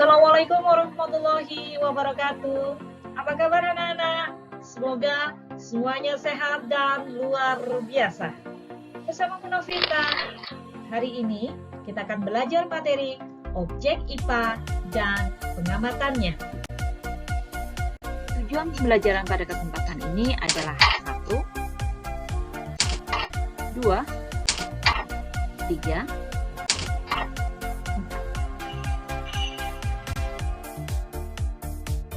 Assalamualaikum warahmatullahi wabarakatuh. Apa kabar anak-anak? Semoga semuanya sehat dan luar biasa. Bersama Munafita, hari ini kita akan belajar materi objek IPA dan pengamatannya. Tujuan pembelajaran pada kesempatan ini adalah 1, 2, 3,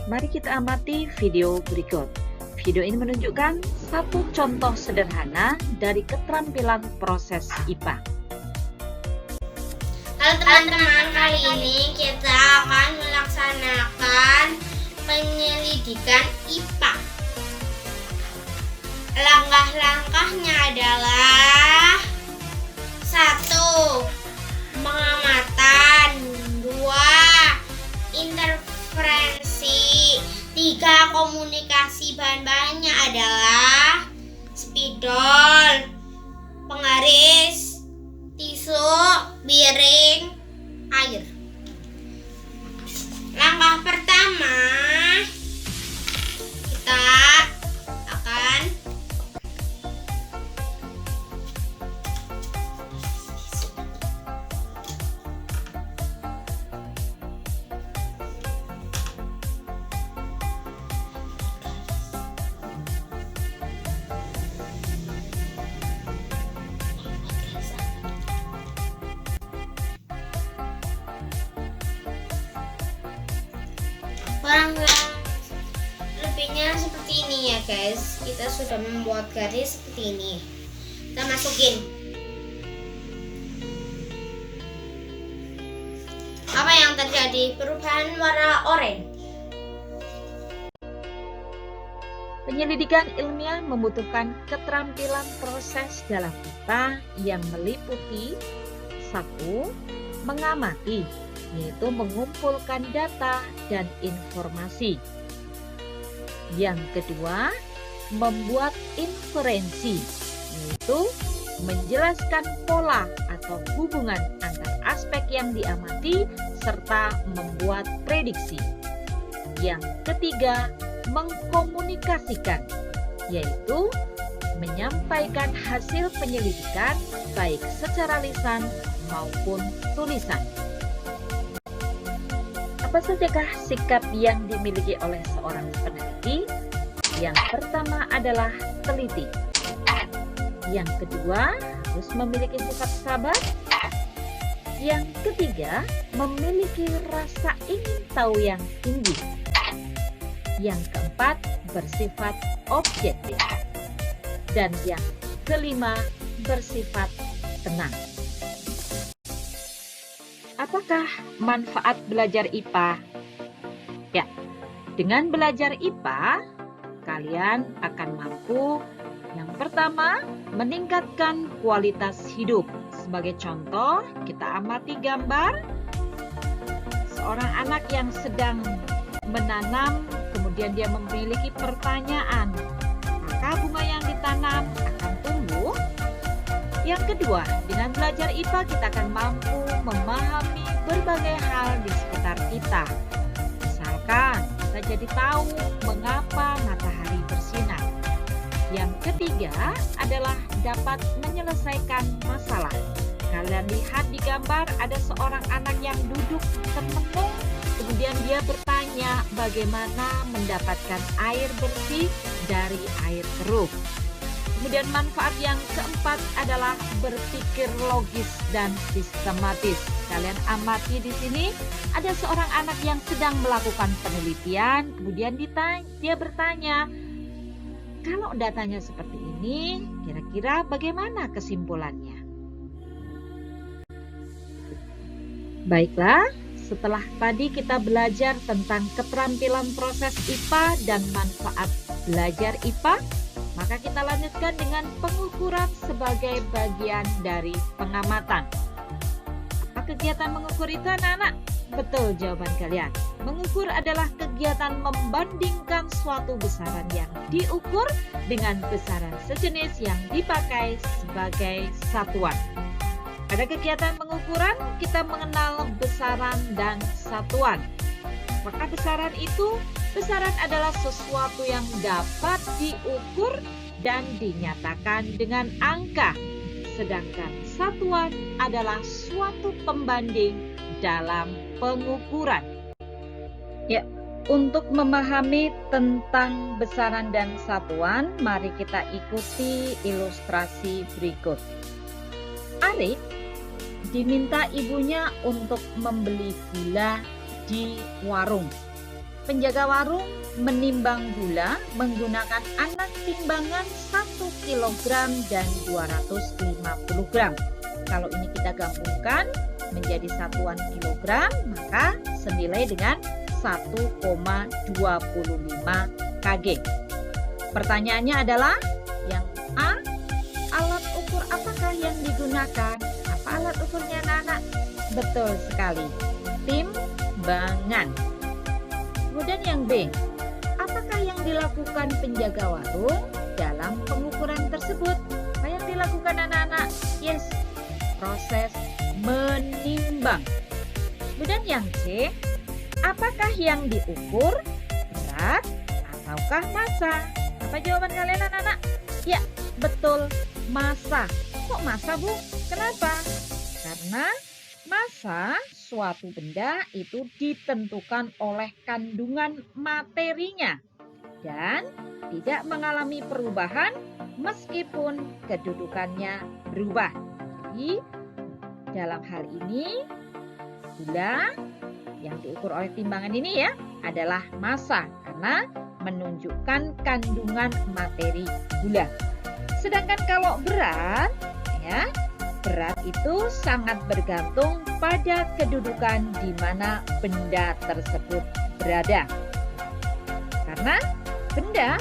Mari kita amati video berikut. Video ini menunjukkan satu contoh sederhana dari keterampilan proses IPA. Halo teman-teman, kali ini kita akan melaksanakan penyelidikan IPA. Langkah-langkahnya adalah 1. Pengamatan, 2. Interferensi, 3. Komunikasi. Bahan-bahannya adalah spidol, penggaris, tisu, piring, air. Langkah pertama, kita akan kurang lebihnya seperti ini ya guys. Kita sudah membuat garis seperti ini. Kita masukin. Apa yang terjadi? Perubahan warna oranye. Penyelidikan ilmiah membutuhkan keterampilan proses dalam IPA yang meliputi 1. Mengamati, yaitu mengumpulkan data dan informasi. Yang kedua, membuat inferensi, yaitu menjelaskan pola atau hubungan antar aspek yang diamati serta membuat prediksi. Yang ketiga, mengkomunikasikan, yaitu menyampaikan hasil penyelidikan baik secara lisan maupun tulisan. Apa sajakah sikap yang dimiliki oleh seorang peneliti? Yang pertama adalah teliti. Yang kedua, harus memiliki sifat sabar. Yang ketiga, memiliki rasa ingin tahu yang tinggi. Yang keempat, bersifat objektif. Dan yang kelima, bersifat tenang. Apakah manfaat belajar IPA? Ya, dengan belajar IPA, kalian akan mampu yang pertama, meningkatkan kualitas hidup. Sebagai contoh, kita amati gambar seorang anak yang sedang menanam, kemudian dia memiliki pertanyaan, apakah bunga yang ditanam akan tumbuh? Yang kedua, dengan belajar IPA kita akan mampu memahami berbagai hal di sekitar kita. Misalkan, kita jadi tahu mengapa matahari bersinar. Yang ketiga adalah dapat menyelesaikan masalah. Kalian lihat di gambar ada seorang anak yang duduk termenung, kemudian dia bertanya bagaimana mendapatkan air bersih dari air keruh. Kemudian manfaat yang keempat adalah berpikir logis dan sistematis. Kalian amati di sini ada seorang anak yang sedang melakukan penelitian, kemudian dia bertanya, kalau datanya seperti ini, kira-kira bagaimana kesimpulannya? Baiklah, setelah tadi kita belajar tentang keterampilan proses IPA dan manfaat belajar IPA, maka kita lanjutkan dengan pengukuran sebagai bagian dari pengamatan. Apa kegiatan mengukur itu anak-anak? Betul jawaban kalian. Mengukur adalah kegiatan membandingkan suatu besaran yang diukur dengan besaran sejenis yang dipakai sebagai satuan. Pada kegiatan pengukuran, kita mengenal besaran dan satuan. Apakah besaran itu? Besaran adalah sesuatu yang dapat diukur dan dinyatakan dengan angka. Sedangkan satuan adalah suatu pembanding dalam pengukuran. Ya, untuk memahami tentang besaran dan satuan, mari kita ikuti ilustrasi berikut. Arif diminta ibunya untuk membeli gula di warung. Penjaga warung menimbang gula menggunakan anak timbangan 1 kg dan 250 gram. Kalau ini kita gabungkan menjadi satuan kilogram, maka senilai dengan 1,25 kg. Pertanyaannya adalah yang A, alat ukur apakah yang digunakan? Apa alat ukurnya anak-anak? Betul sekali, timbangan. Kemudian yang B, apakah yang dilakukan penjaga warung dalam pengukuran tersebut? Apa yang dilakukan anak-anak? Yes, proses menimbang. Kemudian yang C, apakah yang diukur berat ataukah massa? Apa jawaban kalian anak-anak? Ya, betul, massa. Kok massa, Bu? Kenapa? Karena massa suatu benda itu ditentukan oleh kandungan materinya dan tidak mengalami perubahan meskipun kedudukannya berubah. Jadi, dalam hal ini gula yang diukur oleh timbangan ini ya adalah massa karena menunjukkan kandungan materi gula. Sedangkan kalau berat ya, berat itu sangat bergantung pada kedudukan di mana benda tersebut berada. Karena benda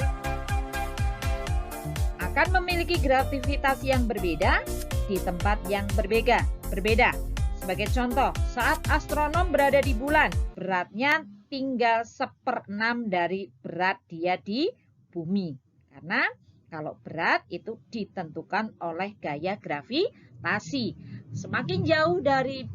akan memiliki gravitasi yang berbeda di tempat yang berbeda. Sebagai contoh, saat astronom berada di bulan, beratnya tinggal 1/6 dari berat dia di bumi. Karena kalau berat itu ditentukan oleh gaya gravitasi. Semakin jauh dari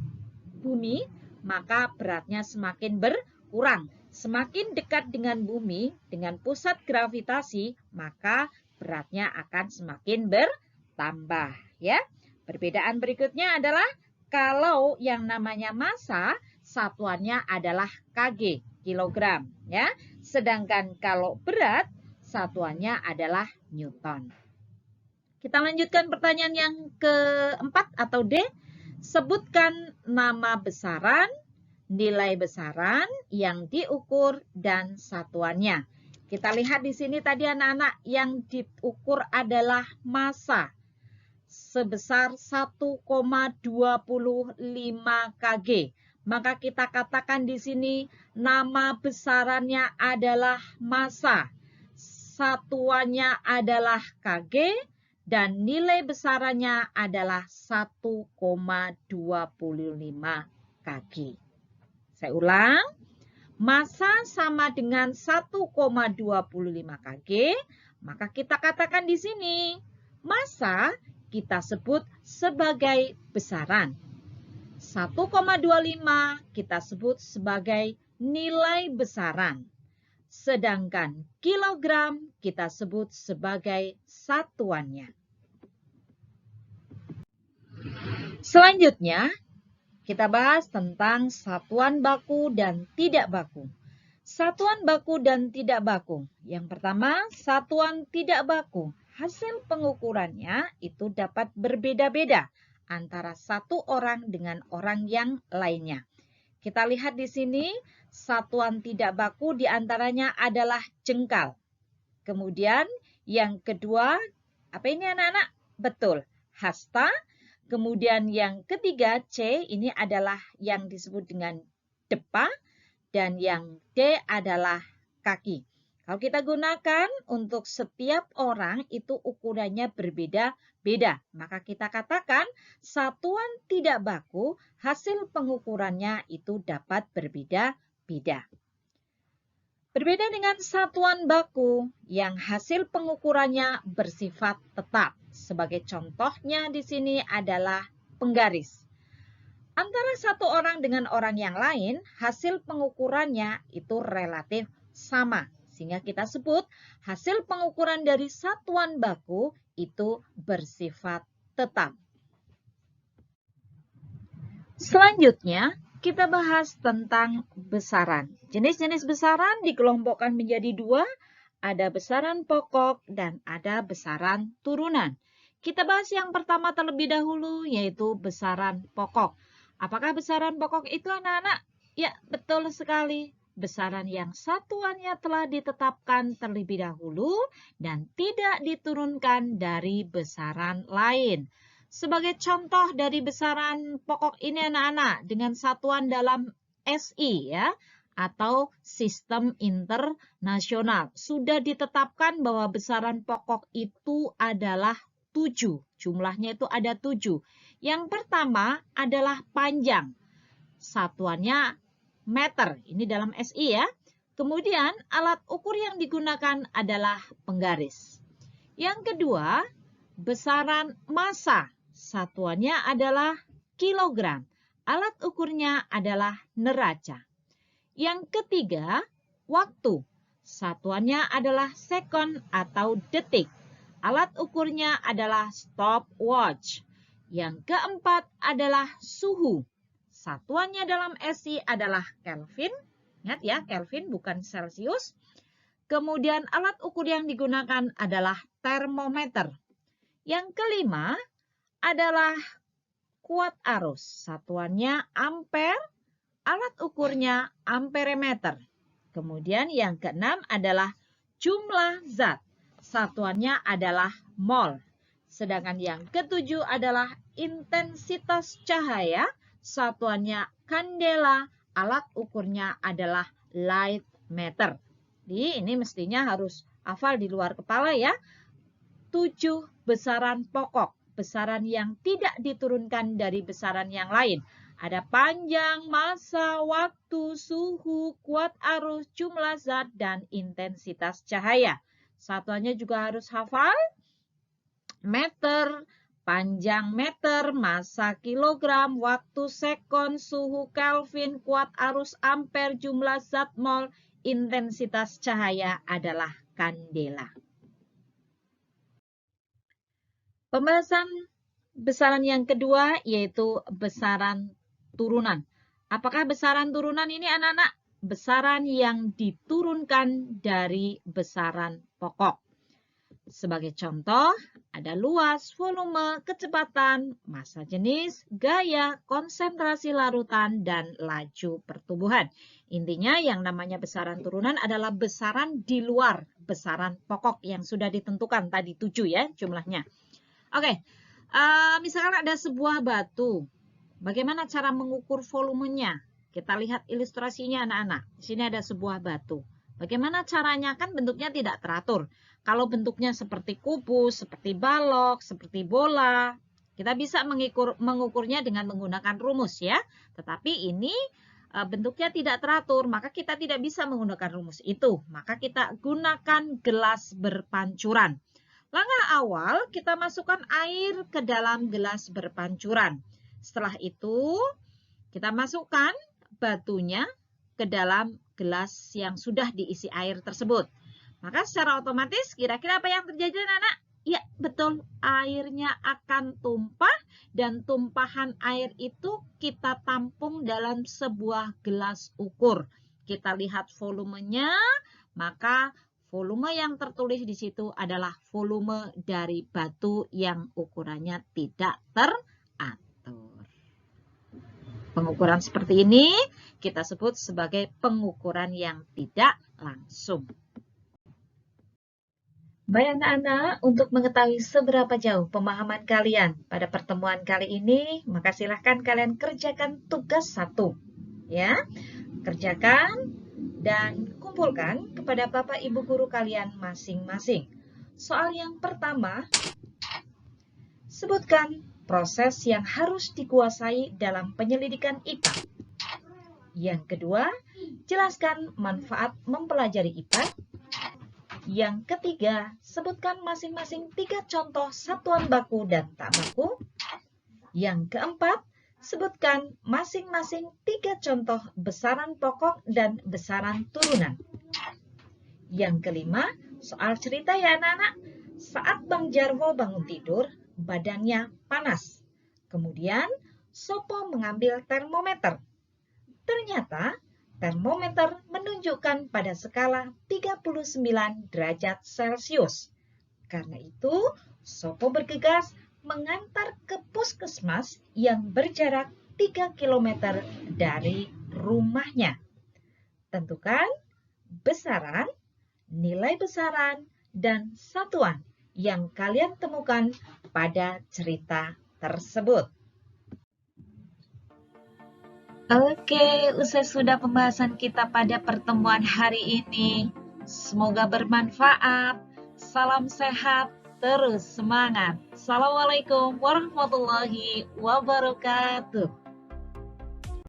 bumi, maka beratnya semakin berkurang. Semakin dekat dengan bumi, dengan pusat gravitasi, maka beratnya akan semakin bertambah. Ya, perbedaan berikutnya adalah kalau yang namanya massa, satuannya adalah kg, kilogram. Ya, sedangkan kalau berat, satuannya adalah newton. Kita lanjutkan pertanyaan yang keempat atau D. Sebutkan nama besaran, nilai besaran yang diukur dan satuannya. Kita lihat di sini tadi anak-anak yang diukur adalah massa sebesar 1,25 kg. Maka kita katakan di sini nama besarannya adalah massa. Satuannya adalah kg. Dan nilai besarannya adalah 1,25 kg. Saya ulang, massa sama dengan 1,25 kg, maka kita katakan di sini, massa kita sebut sebagai besaran. 1,25 kita sebut sebagai nilai besaran. Sedangkan kilogram kita sebut sebagai satuannya. Selanjutnya, kita bahas tentang satuan baku dan tidak baku. Satuan baku dan tidak baku. Yang pertama, satuan tidak baku. Hasil pengukurannya itu dapat berbeda-beda antara satu orang dengan orang yang lainnya. Kita lihat di sini, satuan tidak baku diantaranya adalah jengkal. Kemudian yang kedua, apa ini anak-anak? Betul, hasta. Kemudian yang ketiga, C, ini adalah yang disebut dengan depa. Dan yang D adalah kaki. Kalau kita gunakan untuk setiap orang itu ukurannya berbeda-beda. Maka kita katakan satuan tidak baku, hasil pengukurannya itu dapat berbeda-beda. Berbeda dengan satuan baku yang hasil pengukurannya bersifat tetap. Sebagai contohnya di sini adalah penggaris. Antara satu orang dengan orang yang lain, hasil pengukurannya itu relatif sama. Sehingga kita sebut hasil pengukuran dari satuan baku itu bersifat tetap. Selanjutnya, kita bahas tentang besaran. Jenis-jenis besaran dikelompokkan menjadi dua, ada besaran pokok dan ada besaran turunan. Kita bahas yang pertama terlebih dahulu, yaitu besaran pokok. Apakah besaran pokok itu anak-anak? Ya, betul sekali. Besaran yang satuannya telah ditetapkan terlebih dahulu dan tidak diturunkan dari besaran lain. Sebagai contoh dari besaran pokok ini anak-anak dengan satuan dalam SI ya, atau sistem internasional. Sudah ditetapkan bahwa besaran pokok itu adalah 7. Jumlahnya itu ada 7. Yang pertama adalah panjang. Satuannya meter. Ini dalam SI ya. Kemudian alat ukur yang digunakan adalah penggaris. Yang kedua, besaran massa. Satuannya adalah kilogram. Alat ukurnya adalah neraca. Yang ketiga, waktu. Satuannya adalah sekon atau detik. Alat ukurnya adalah stopwatch. Yang keempat adalah suhu. Satuannya dalam SI adalah Kelvin. Ingat ya, Kelvin bukan Celcius. Kemudian alat ukur yang digunakan adalah termometer. Yang kelima adalah kuat arus. Satuannya ampere. Alat ukurnya amperemeter. Kemudian yang keenam adalah jumlah zat. Satuannya adalah mol. Sedangkan yang ketujuh adalah intensitas cahaya. Satuannya kandela. Alat ukurnya adalah light meter. Jadi ini mestinya harus hafal di luar kepala ya. 7 besaran pokok. Besaran yang tidak diturunkan dari besaran yang lain. Ada panjang, massa, waktu, suhu, kuat arus, jumlah zat, dan intensitas cahaya. Satuannya juga harus hafal. Meter, panjang meter, massa kilogram, waktu sekon, suhu Kelvin, kuat arus ampere, jumlah zat mol, intensitas cahaya adalah kandela. Pembahasan besaran yang kedua yaitu besaran turunan. Apakah besaran turunan ini anak-anak? Besaran yang diturunkan dari besaran pokok. Sebagai contoh, ada luas, volume, kecepatan, massa jenis, gaya, konsentrasi larutan, dan laju pertumbuhan. Intinya yang namanya besaran turunan adalah besaran di luar besaran pokok yang sudah ditentukan tadi 7 ya jumlahnya. Oke, misalkan ada sebuah batu. Bagaimana cara mengukur volumenya? Kita lihat ilustrasinya anak-anak. Di sini ada sebuah batu. Bagaimana caranya? Kan bentuknya tidak teratur. Kalau bentuknya seperti kubus, seperti balok, seperti bola, kita bisa mengukurnya dengan menggunakan rumus ya. Tetapi ini bentuknya tidak teratur, maka kita tidak bisa menggunakan rumus itu. Maka kita gunakan gelas berpancuran. Langkah awal, kita masukkan air ke dalam gelas berpancuran. Setelah itu, kita masukkan batunya ke dalam gelas yang sudah diisi air tersebut. Maka secara otomatis, kira-kira apa yang terjadi anak-anak? Ya, betul. Airnya akan tumpah dan tumpahan air itu kita tampung dalam sebuah gelas ukur. Kita lihat volumenya, maka volume yang tertulis di situ adalah volume dari batu yang ukurannya tidak teratur. Pengukuran seperti ini kita sebut sebagai pengukuran yang tidak langsung. Baik anak-anak, untuk mengetahui seberapa jauh pemahaman kalian pada pertemuan kali ini, maka silahkan kalian kerjakan tugas 1. Ya, kerjakan dan kumpulkan kepada Bapak Ibu guru kalian masing-masing. Soal yang pertama, sebutkan proses yang harus dikuasai dalam penyelidikan IPA. Yang kedua, jelaskan manfaat mempelajari IPA. Yang ketiga, sebutkan masing-masing 3 contoh satuan baku dan tak baku. Yang keempat, Sebutkan masing-masing 3 contoh besaran pokok dan besaran turunan. Yang kelima, soal cerita ya anak-anak. Saat Bang Jarwo bangun tidur, badannya panas. Kemudian, Sopo mengambil termometer. Ternyata, termometer menunjukkan pada skala 39 derajat Celcius. Karena itu, Sopo bergegas mengantar ke puskesmas yang berjarak 3 km dari rumahnya. Tentukan besaran, nilai besaran, dan satuan yang kalian temukan pada cerita tersebut. Oke, usai sudah pembahasan kita pada pertemuan hari ini. Semoga bermanfaat. Salam sehat, terus semangat. Assalamualaikum warahmatullahi wabarakatuh.